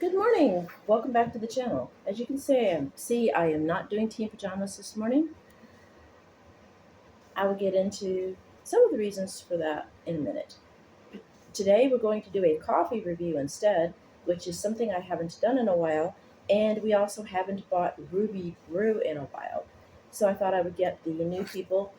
Good morning. Welcome back to the channel. As you can see, I am not doing tea and pajamas this morning. I will get into some of the reasons for that in a minute. Today we're going to do a coffee review instead, which is something I haven't done in a while, and we also haven't bought Ruby Brew in a while. So I thought I would get the new people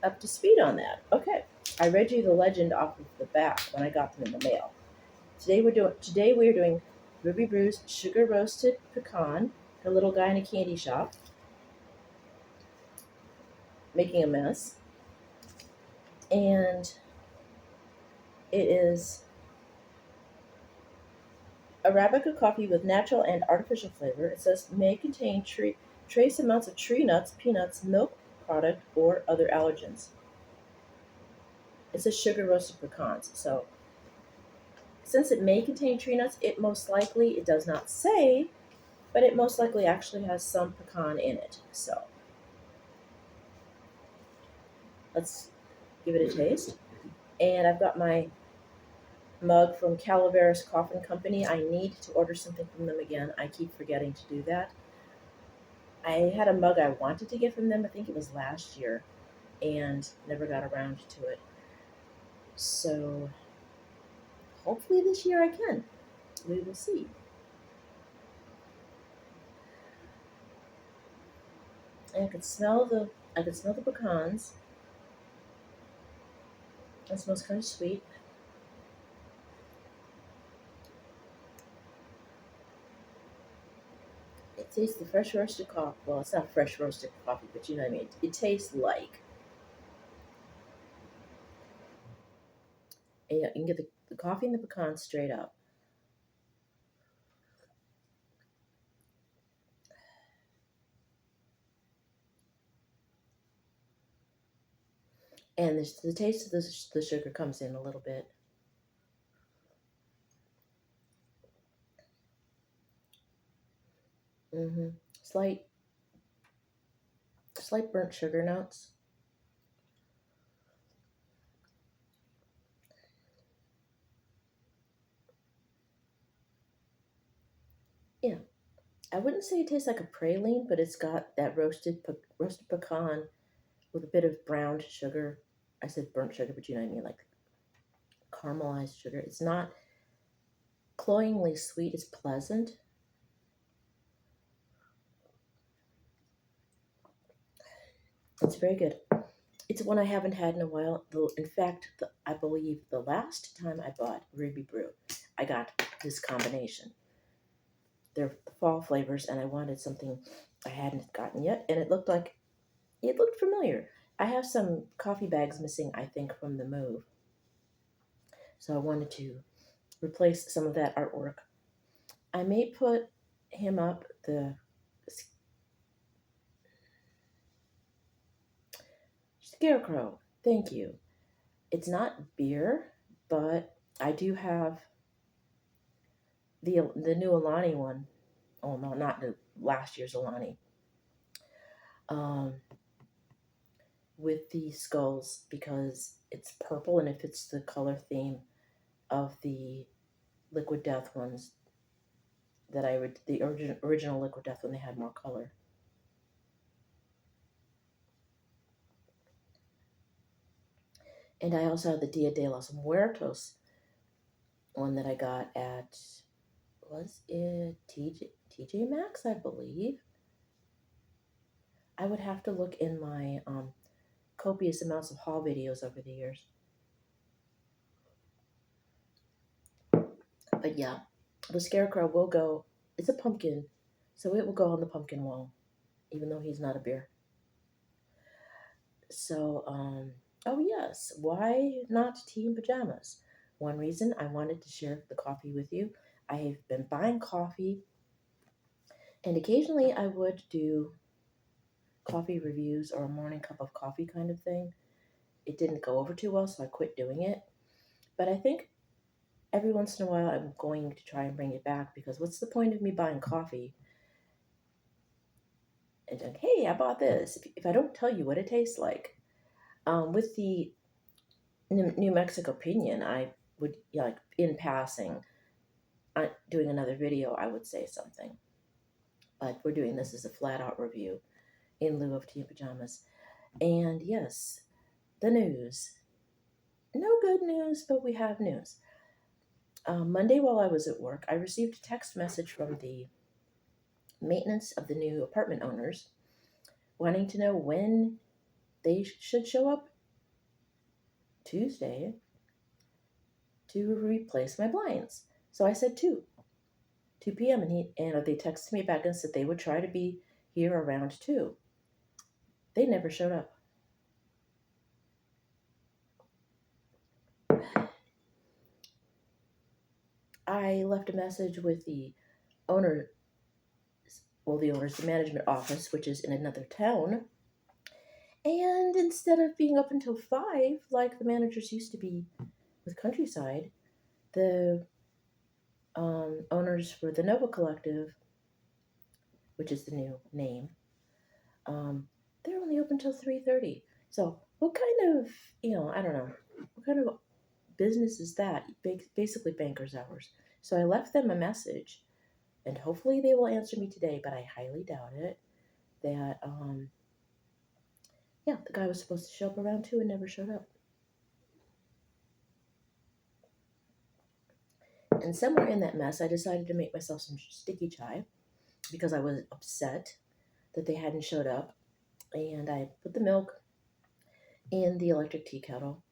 up to speed on that. Okay, I read you the legend off of the back when I got them in the mail. Today we're doing Ruby Brew's sugar roasted pecan. The little guy in a candy shop making a mess, and it is Arabica coffee with natural and artificial flavor. It says may contain trace amounts of tree nuts, peanuts, milk product, or other allergens. It says sugar roasted pecans. So since it may contain tree nuts, it does not say, but it most likely actually has some pecan in it. So let's give it a taste. And I've got my mug from Calaveras Coffin Company. I need to order something from them again. I keep forgetting to do that. I had a mug I wanted to get from them, I think it was last year, and never got around to it. So hopefully this year I can. We will see. And I could smell the pecans. It smells kind of sweet. It tastes the fresh roasted coffee. Well, it's not fresh roasted coffee, but you know what I mean. It tastes like. And you can get the coffee and the pecans straight up. And the taste of the sugar comes in a little bit. Mm-hmm. Slight, slight burnt sugar notes. Yeah, I wouldn't say it tastes like a praline, but it's got that roasted pecan with a bit of browned sugar. I said burnt sugar, but you know what I mean, like caramelized sugar. It's not cloyingly sweet. It's pleasant. It's very good. It's one I haven't had in a while. In fact, I believe the last time I bought Ruby Brew, I got this combination. They're fall flavors, and I wanted something I hadn't gotten yet, and it looked familiar. I have some coffee bags missing, I think, from the move, so I wanted to replace some of that artwork. I may put him up the Scarecrow. Thank you. It's not beer, but I do have the new Alani one. Oh no, not the last year's Alani. Um, with the skulls because it's purple and it fits the color theme of the Liquid Death ones that I would the original Liquid Death when they had more color. And I also have the Dia de los Muertos one that I got at, was it TJ Maxx, I believe. I would have to look in my copious amounts of haul videos over the years. But yeah, the Scarecrow will go. It's a pumpkin, so it will go on the pumpkin wall, even though he's not a bear. So, oh yes, why not tea and pajamas? One reason I wanted to share the coffee with you. I have been buying coffee, and occasionally I would do coffee reviews or a morning cup of coffee kind of thing. It didn't go over too well, so I quit doing it. But I think every once in a while I'm going to try and bring it back because what's the point of me buying coffee and like, hey, I bought this if I don't tell you what it tastes like? With the New Mexico Pinion, I would like in passing doing another video, I would say something. But we're doing this as a flat out review in lieu of tea and pajamas. And yes, the news. No good news, but we have news. Monday, while I was at work, I received a text message from the maintenance of the new apartment owners wanting to know when they should show up Tuesday to replace my blinds. So I said 2 p.m. and they texted me back and said they would try to be here around 2. They never showed up. I left a message with the owner, the management office, which is in another town. And instead of being up until 5, like the managers used to be with Countryside, the owners for the Nova Collective, which is the new name, they're only open till 3:30. So what kind of, I don't know, what kind of business is that? Basically banker's hours. So I left them a message, and hopefully they will answer me today, but I highly doubt it. That the guy was supposed to show up around 2 and never showed up. And somewhere in that mess, I decided to make myself some sticky chai because I was upset that they hadn't showed up. And I put the milk in the electric tea kettle,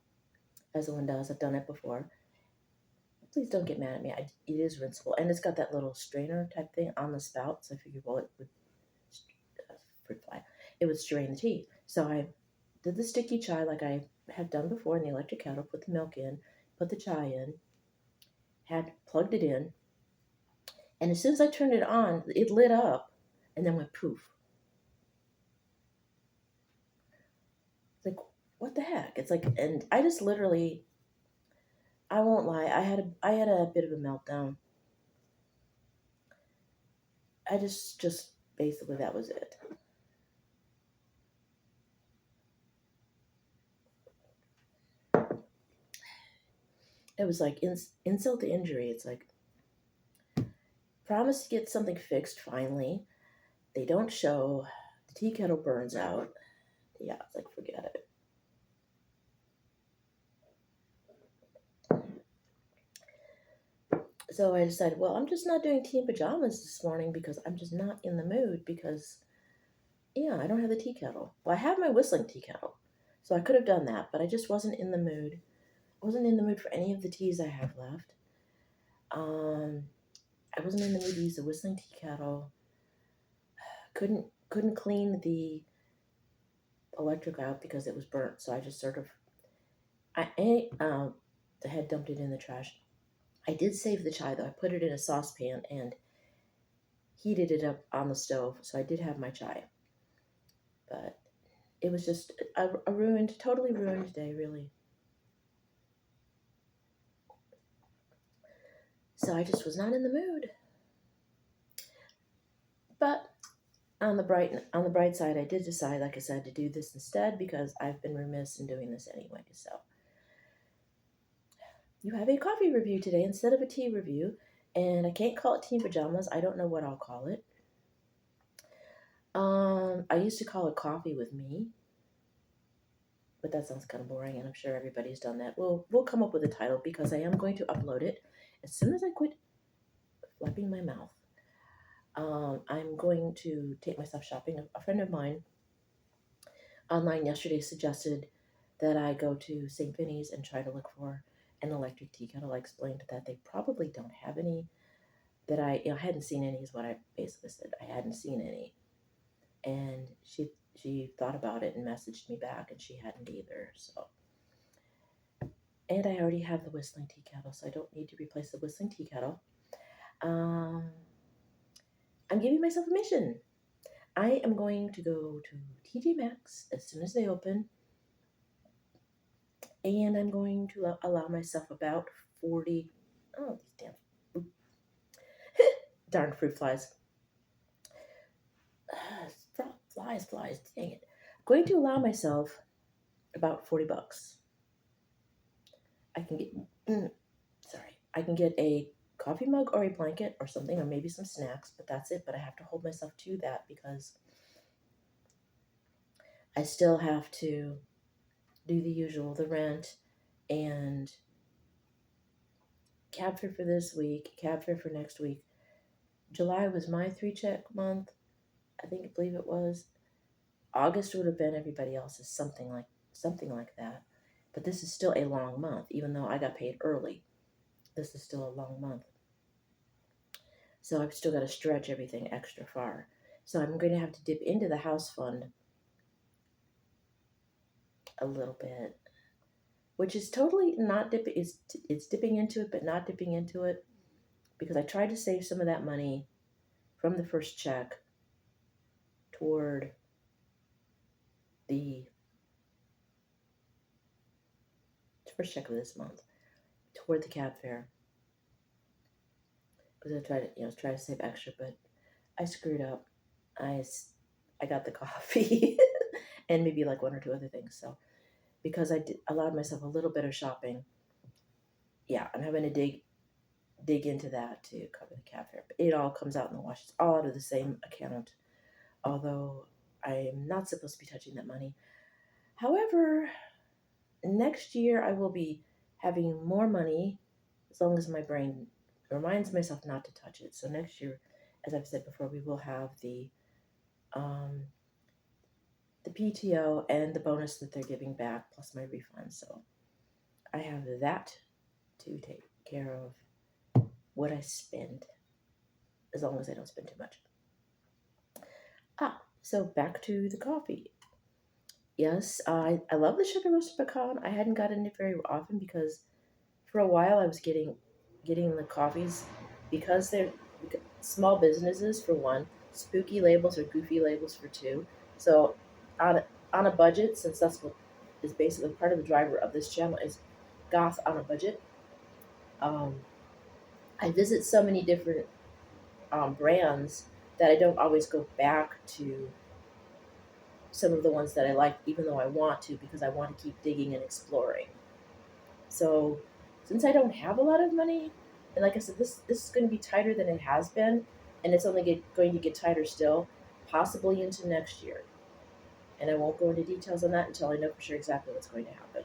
as one does. I've done it before. Please don't get mad at me. It is rinsable. And it's got that little strainer type thing on the spout. So I figured, well, fruit fly. It would strain the tea. So I did the sticky chai like I have done before in the electric kettle, put the milk in, put the chai in, had plugged it in, and as soon as I turned it on, it lit up and then went poof. It's like, what the heck? It's like, and I just literally, I won't lie, I had a bit of a meltdown. I just basically that was it. It was like insult to injury. It's like, promise to get something fixed finally. They don't show. The tea kettle burns out. Yeah, it's like, forget it. So I decided, well, I'm just not doing tea and pajamas this morning because I'm just not in the mood because, I don't have the tea kettle. Well, I have my whistling tea kettle, so I could have done that, but I just wasn't in the mood. I wasn't in the mood for any of the teas I have left. I wasn't in the mood to use the whistling tea kettle. Couldn't clean the electric out because it was burnt, so I just sort of, I had dumped it in the trash. I did save the chai though. I put it in a saucepan and heated it up on the stove, so I did have my chai. But it was just a totally ruined day, really. So I just was not in the mood. But on the bright side, I did decide, like I said, to do this instead because I've been remiss in doing this anyway. So you have a coffee review today instead of a tea review, and I can't call it tea pajamas. I don't know what I'll call it. I used to call it coffee with me, but that sounds kind of boring, and I'm sure everybody's done that. We'll come up with a title because I am going to upload it as soon as I quit flapping my mouth. I'm going to take myself shopping. A friend of mine online yesterday suggested that I go to St. Vinny's and try to look for an electric tea kettle. I explained that they probably don't have any, that I hadn't seen any is what I basically said. I hadn't seen any. And she thought about it and messaged me back, and she hadn't either. So, and I already have the whistling tea kettle, so I don't need to replace the whistling tea kettle. I'm giving myself a mission. I am going to go to TJ Maxx as soon as they open, and I'm going to allow myself about 40. Oh, these damn darn fruit flies. Flies, dang it. I'm going to allow myself about $40. I can get, I can get a coffee mug or a blanket or something, or maybe some snacks, but that's it. But I have to hold myself to that because I still have to do the usual, the rent and cab fare for this week, cab fare for next week. July was my 3 check month. I believe it was. August would have been everybody else's, something like that. But this is still a long month, even though I got paid early. This is still a long month. So I've still got to stretch everything extra far. So I'm going to have to dip into the house fund a little bit, which is totally not dipping. It's dipping into it, but not dipping into it because I tried to save some of that money from the first check toward the first check of this month, toward the cab fare, because I tried to try to save extra, but I screwed up. I I got the coffee and maybe like one or two other things. So because allowed myself a little bit of shopping, yeah, I'm having to dig into that to cover the cab fare. But it all comes out in the wash. It's all out of the same account, although I am not supposed to be touching that money. However, next year I will be having more money as long as my brain reminds myself not to touch it. So next year, as I've said before, we will have um, the PTO and the bonus that they're giving back plus my refund. So I have that to take care of what I spend, as long as I don't spend too much. So back to the coffee. Yes, I love the sugar roasted pecan. I hadn't gotten it very often because for a while I was getting the coffees because they're small businesses for one, spooky labels or goofy labels for two. So on on a budget, since that's what is basically part of the driver of this channel is goth on a budget. Um, I visit so many different brands that I don't always go back to some of the ones that I like, even though I want to, because I want to keep digging and exploring. So, since I don't have a lot of money, and like I said, this is going to be tighter than it has been, and it's only going to get tighter still, possibly into next year. And I won't go into details on that until I know for sure exactly what's going to happen.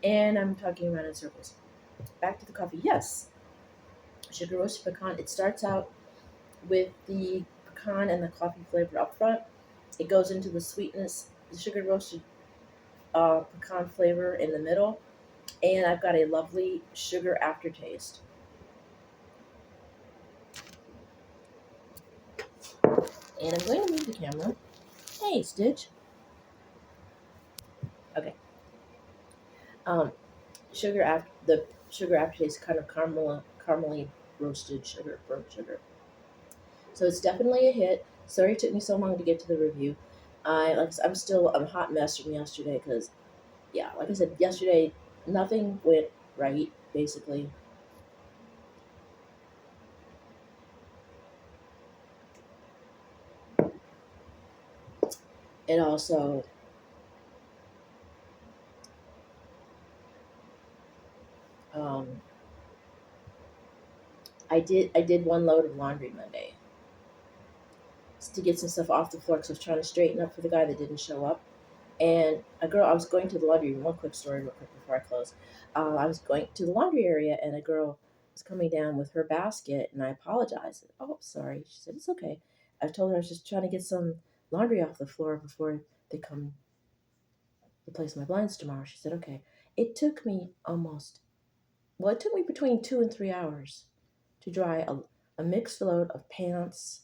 And I'm talking around in circles. Back to the coffee. Yes, sugar roasted pecan. It starts out with the pecan and the coffee flavor up front. It goes into the sweetness, the sugar roasted pecan flavor in the middle, and I've got a lovely sugar aftertaste. And I'm going to move the camera. Hey, Stitch. Okay. Um, the sugar aftertaste, kind of caramely roasted sugar, burnt sugar. So it's definitely a hit. Sorry it took me so long to get to the review. I'm a hot mess from yesterday because, yeah, like I said, yesterday nothing went right basically. And also, um, I did one load of laundry Monday to get some stuff off the floor because I was trying to straighten up for the guy that didn't show up. And I was going to the laundry room. One quick story, real quick before I close. I was going to the laundry area, and a girl was coming down with her basket, and I apologized. Oh, sorry. She said, it's okay. I told her I was just trying to get some laundry off the floor before they come replace my blinds tomorrow. She said, okay. It took me it took me between 2 and 3 hours to dry a mixed load of pants,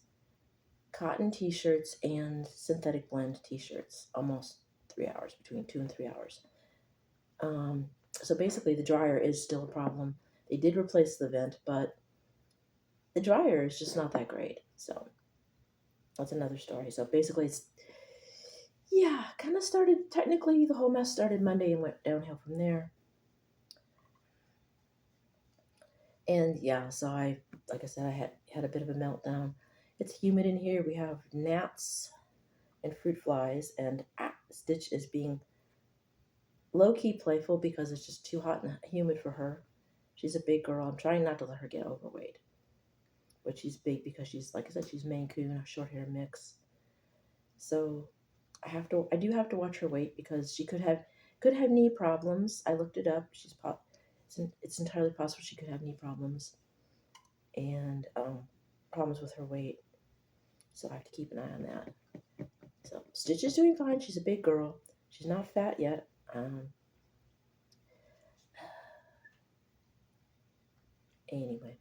cotton t-shirts, and synthetic blend t-shirts. Almost 3 hours, between 2 and 3 hours. So basically, the dryer is still a problem. They did replace the vent, but the dryer is just not that great. So that's another story. So basically, yeah, kind of started, technically, the whole mess started Monday and went downhill from there. And yeah, so like I said, I had a bit of a meltdown. It's humid in here. We have gnats and fruit flies, and Stitch is being low key playful because it's just too hot and humid for her. She's a big girl. I'm trying not to let her get overweight. But she's big because she's, like I said, she's Maine Coon, a short hair mix. So I do have to watch her weight because she could have knee problems. I looked it up. It's entirely possible she could have knee problems and problems with her weight. So I have to keep an eye on that. So Stitch is doing fine. She's a big girl. She's not fat yet. Anyway,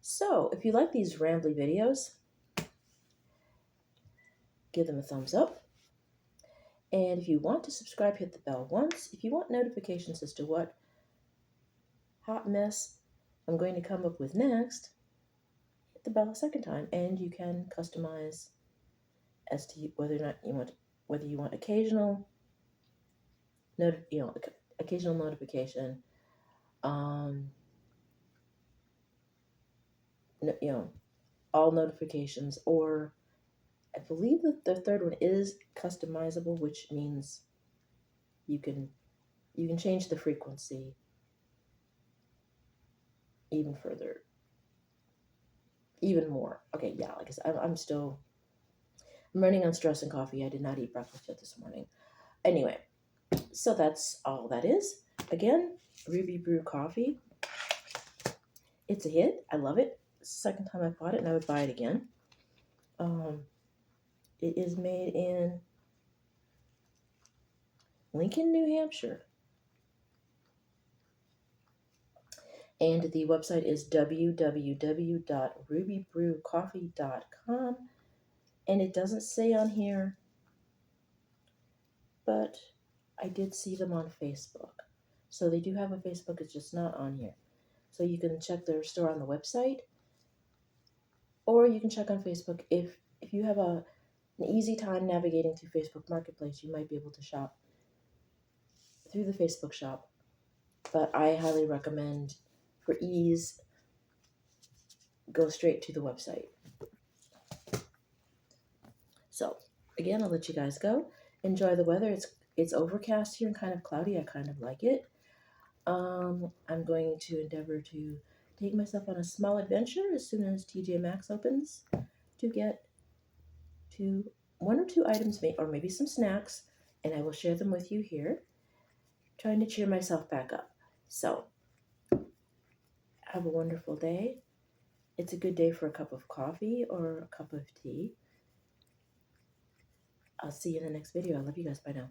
so if you like these rambly videos, give them a thumbs up. And if you want to subscribe, hit the bell once. If you want notifications as to what hot mess I'm going to come up with next, hit the bell a second time, and you can customize as to whether or not you want occasional occasional notification, all notifications, or I believe that the third one is customizable, which means you can change the frequency even further, even more. Okay, yeah, like I said, I'm running on stress and coffee. I did not eat breakfast yet this morning. Anyway, so that's all that is. Again, Ruby Brew coffee. It's a hit. I love it. It's the second time I bought it, and I would buy it again. It is made in Lincoln, New Hampshire. And the website is www.rubybrewcoffee.com. And it doesn't say on here, but I did see them on Facebook. So they do have a Facebook, it's just not on here. So you can check their store on the website, or you can check on Facebook. If you have an easy time navigating through Facebook Marketplace, you might be able to shop through the Facebook shop. But I highly recommend, for ease, go straight to the website. So again, I'll let you guys go. Enjoy the weather. It's overcast here and kind of cloudy. I kind of like it. I'm going to endeavor to take myself on a small adventure as soon as TJ Maxx opens to get to one or two items, or maybe some snacks, and I will share them with you here, trying to cheer myself back up. So have a wonderful day. It's a good day for a cup of coffee or a cup of tea. I'll see you in the next video. I love you guys. Bye now.